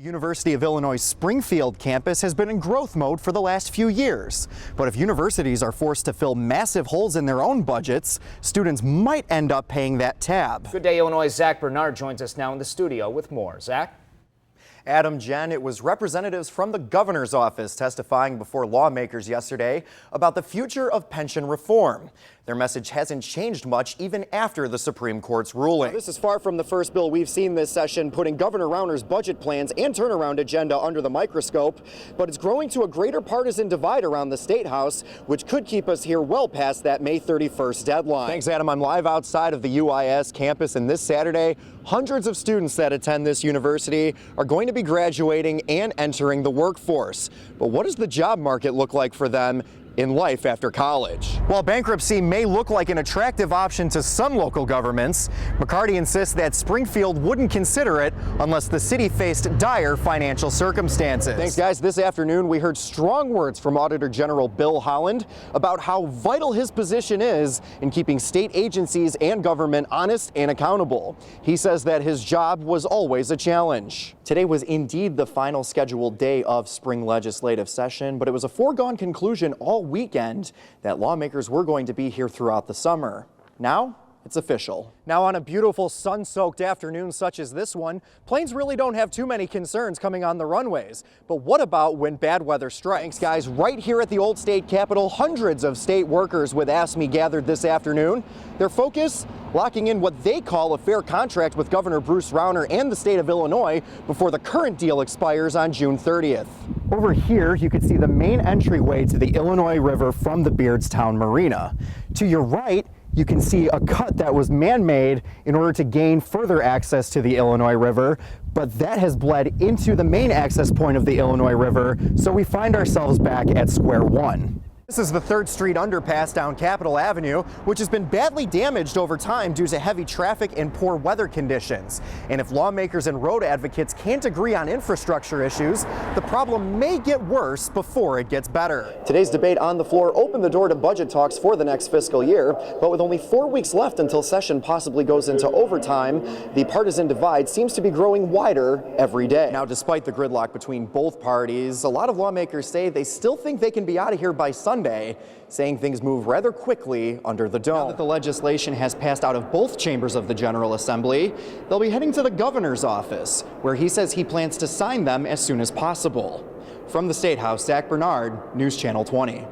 The University of Illinois Springfield campus has been in growth mode for the last few years. But if universities are forced to fill massive holes in their own budgets, students might end up paying that tab. Good Day Illinois' Zach Bernard joins us now in the studio with more. Zach? Adam, Jen, it was representatives from the governor's office testifying before lawmakers yesterday about the future of pension reform. Their message hasn't changed much even after the Supreme Court's ruling. This is far from the first bill we've seen this session putting Governor Rauner's budget plans and turnaround agenda under the microscope, but it's growing to a greater partisan divide around the State House, which could keep us here well past that May 31st deadline. Thanks, Adam. I'm live outside of the UIS campus, and this Saturday, hundreds of students that attend this university are going to be graduating and entering the workforce. But what does the job market look like for them in life after college? While bankruptcy may look like an attractive option to some local governments, McCarty insists that Springfield wouldn't consider it unless the city faced dire financial circumstances. Thanks, guys. This afternoon, we heard strong words from Auditor General Bill Holland about how vital his position is in keeping state agencies and government honest and accountable. He says that his job was always a challenge. Today was indeed the final scheduled day of spring legislative session, but it was a foregone conclusion all weekend that lawmakers were going to be here throughout the summer. Now, it's official. Now, on a beautiful sun-soaked afternoon such as this one, planes really don't have too many concerns coming on the runways. But what about when bad weather strikes? Guys, right here at the old state capitol, hundreds of state workers with AFSCME gathered this afternoon. Their focus? Locking in what they call a fair contract with Governor Bruce Rauner and the state of Illinois before the current deal expires on June 30th. Over here, you can see the main entryway to the Illinois River from the Beardstown Marina. To your right, you can see a cut that was man-made in order to gain further access to the Illinois River, but that has bled into the main access point of the Illinois River, so we find ourselves back at square one. This is the 3rd Street underpass down Capitol Avenue, which has been badly damaged over time due to heavy traffic and poor weather conditions. And if lawmakers and road advocates can't agree on infrastructure issues, the problem may get worse before it gets better. Today's debate on the floor opened the door to budget talks for the next fiscal year, but with only 4 weeks left until session possibly goes into overtime, the partisan divide seems to be growing wider every day. Now, despite the gridlock between both parties, a lot of lawmakers say they still think they can be out of here by Sunday, saying things move rather quickly under the dome. Now that the legislation has passed out of both chambers of the General Assembly, they'll be heading to the governor's office, where he says he plans to sign them as soon as possible. From the State House, Zach Bernard, News Channel 20.